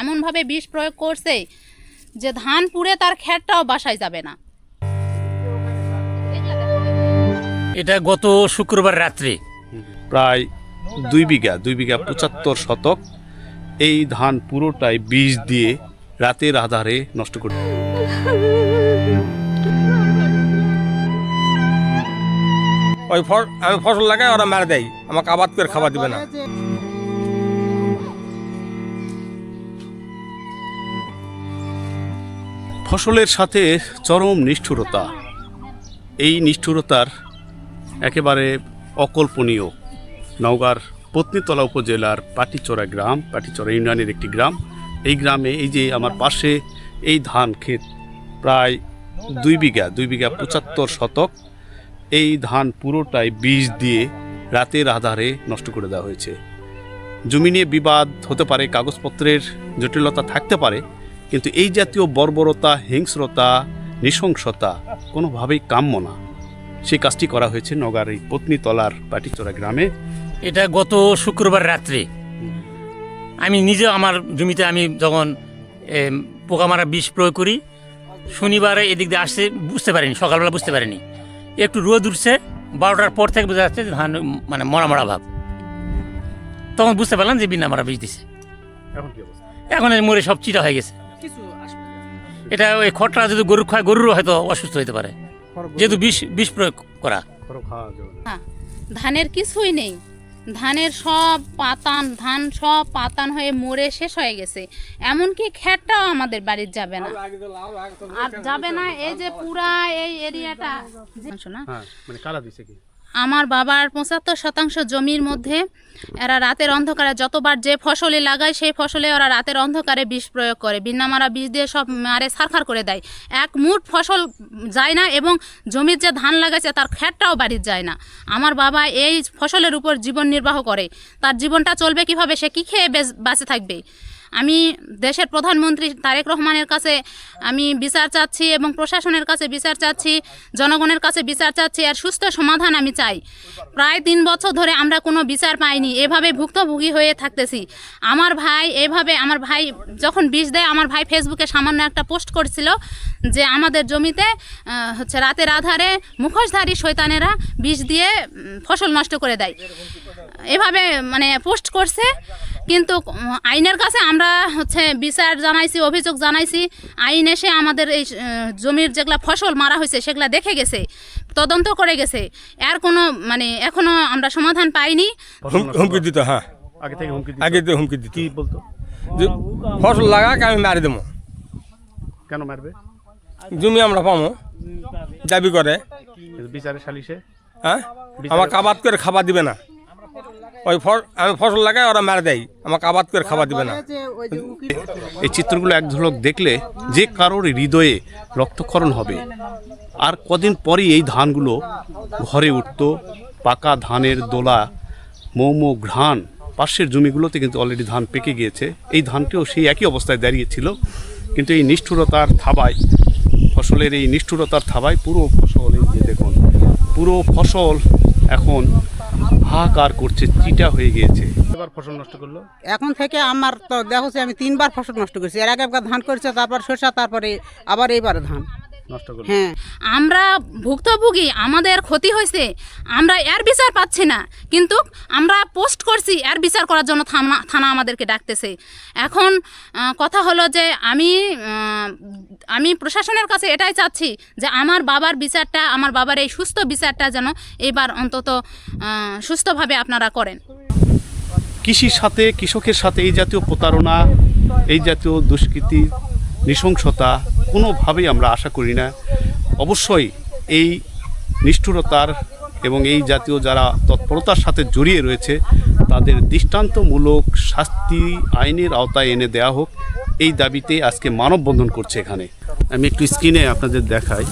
এমনভাবে বিষ প্রয়োগ করছে যে ধান পুড়ে তার খেরটাও বাসায় যাবে না। এটা গত শুক্রবার রাত্রে প্রায় 2 বিঘা 75 শতক এই ধান পুরোটাই বিষ দিয়ে রাতের আধারে নষ্ট করে। আমি ফসল লাগাই, ওরা মারা দেয়, আমাকে আবাদ করে খাবার দিবে না। ফসলের সাথে চরম নিষ্ঠুরতা, এই নিষ্ঠুরতার একেবারে অকল্পনীয়। নওগাঁর পত্নীতলা উপজেলার পাটিচড়া গ্রাম, পাটিচড়া ইউনিয়নের একটি গ্রাম। এই গ্রামে এই যে আমার পাশে এই ধান ক্ষেত প্রায় 2 বিঘা 75 শতক এই ধান পুরোটাই বিষ দিয়ে রাতের আধারে নষ্ট করে দেওয়া হয়েছে। জমি নিয়ে বিবাদ হতে পারে, কাগজপত্রের জটিলতা থাকতে পারে, কিন্তু এই জাতীয় বর্বরতা, হিংস্রতা, নৃশংসতা কোনোভাবেই কাম্য না। সেই কাজটি করা হয়েছে নওগাঁর এই পত্নীতলার পাটিচড়া গ্রামে। এটা গত শুক্রবার রাত্রে আমি নিজে আমার জমিতে আমি যখন পোকা মারা বিষ প্রয়োগ করি, শনিবারে এদিক দিয়ে আসছে, বুঝতে পারিনি, সকালবেলা বুঝতে পারিনি, একটু রোদ উঠছে, 12টার পর থেকে বোঝা যাচ্ছে ধান মানে মরা মরা ভাব। তখন বুঝতে পারলাম যে বিনা মারা বিষ দিছে। এখন মরে সব চিটা হয়ে গেছে। এটা ওই খটরা যদি গরু খায়, গরুরও হয়তো অসুস্থ হতে পারে, যেহেতু বিষ প্রয়োগ করা। ধানের কিছুই নেই, ধানের সব পাতান, ধান সব পাতান হয়ে মরে শেষ হয়ে গেছে। এমনকি খেরটাও আমাদের বাড়ির যাবে না, আর যাবে না। এই যে পুরা এই এরিয়াটা না, মানে কারা দিছে কি? আমার বাবার 75% জমির মধ্যে এরা রাতের অন্ধকারে যতবার যে ফসলে লাগায় সেই ফসলে ওরা রাতের অন্ধকারে বিষ প্রয়োগ করে, বিনা মারা বিষ দিয়ে সব মারে ছারখার করে দেয়। এক মুঠ ফসল যায় না এবং জমির যে ধান লাগাইছে তার খেরটাও বাড়ির যায় না। আমার বাবা এই ফসলের উপর জীবন নির্বাহ করে, তার জীবনটা চলবে কিভাবে, সে কী খেয়ে বাঁচে থাকবে? আমি দেশের প্রধানমন্ত্রী তারেক রহমানের কাছে আমি বিচার চাচ্ছি এবং প্রশাসনের কাছে বিচার চাচ্ছি, জনগণের কাছে বিচার চাচ্ছি, আর সুস্থ সমাধান আমি চাই। প্রায় 3 বছর ধরে আমরা কোনো বিচার পাইনি, এভাবে ভুক্তভোগী হয়ে থাকতেছি। আমার ভাই যখন বিষ দেয়, আমার ভাই ফেসবুকে সামান্য একটা পোস্ট করছিল যে আমাদের জমিতে রাতের আধারে মুখোশধারী শয়তানেরা বিষ দিয়ে ফসল নষ্ট করে দেয়, এভাবে মানে পোস্ট করছে। কিন্তু আইনের কাছে আমরা বিচার জানাইছি, অভিযোগ জানাইছি। আইন এসে আমাদের এই জমির যেগুলা ফসল মারা হয়েছে সেগুলা দেখে গেছে, তদন্ত করে গেছে। এর কোনো মানে এখনো আমরা সমাধান পাইনি। হুমকি দিত, হ্যাঁ, আগে থেকে হুমকি দিত। কি বলতো? যে ফসল লাগাক আমি মারি দেবো। কেন মারবে? জমি আমরা পাবো দাবি করে, বিচারে সালিশে হ্যাঁ, আমাকে আবাদ করে খাবার দিবে না। আমি ফসল লাগাই, ওরা মারা দেয়, আমাকে আবাদ করে খাবার দিবে না। এই চিত্রগুলো এক ঝলক দেখলে যে কারোর হৃদয়ে রক্তক্ষরণ হবে। আর কদিন পরই এই ধানগুলো ঘরে উঠত, পাকা ধানের দোলা, মৌমো ঘ্রাণ। পাশের জমিগুলোতে কিন্তু অলরেডি ধান পেকে গিয়েছে। এই ধানটিও সেই একই অবস্থায় দাঁড়িয়েছিল, কিন্তু এই নিষ্ঠুরতার থাবায়, ফসলের এই নিষ্ঠুরতার থাবায় পুরো ফসল, এই যে দেখুন, পুরো ফসল এখন হাহাকার করছে, চিটা হয়ে গিয়েছে। এবার ফসল নষ্ট করলো। এখন থেকে আমার তো দেখছি আমি 3 বার ফসল নষ্ট করছি। এর আগে ধান করেছে, তারপর শসা, তারপরে আবার এইবার ধান নষ্ট করলো। হ্যাঁ, আমরা ভুক্তভোগী, আমাদের ক্ষতি হয়েছে, আমরা এর বিচার পাচ্ছি না, কিন্তু আমরা পোস্ট করছি এর বিচার করার জন্য থানা আমাদেরকে ডাকতেছে। এখন কথা হলো যে আমি প্রশাসনের কাছে এটাই চাচ্ছি যে আমার বাবার বিচারটা, আমার বাবার এই সুস্থ বিচারটা যেন এবার অন্তত সুস্থভাবে আপনারা করেন। কৃষির সাথে, কৃষকের সাথে এই জাতীয় প্রতারণা, এই জাতীয় দুষ্কৃতি, নৃশংসতা কোনোভাবেই আমরা আশা করি না। অবশ্যই এই নিষ্ঠুরতার এবং এই জাতীয় যারা তৎপরতার সাথে জড়িয়ে রয়েছে তাদের দৃষ্টান্তমূলক শাস্তি আইনের আওতায় এনে দেওয়া হোক, এই দাবিতে আজকে মানববন্ধন করছে এখানে। আমি একটু স্ক্রিনে আপনাদের দেখাই।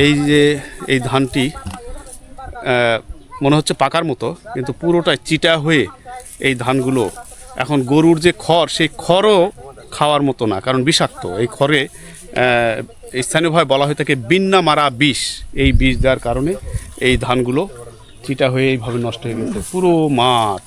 এই যে এই ধানটি মনে হচ্ছে পাকার মতো, কিন্তু পুরোটাই চিটা হয়ে এই ধানগুলো এখন গরুর যে খড়, সেই খড়ও খাওয়ার মতো না, কারণ বিষাক্ত। এই খড়ে স্থানীয়ভাবে বলা হয়ে থাকে বিনা মারা বিষ। এই বিষ দেওয়ার কারণে এই ধানগুলো চিটা হয়ে এইভাবে নষ্ট হয়ে গেছে পুরো মাঠ।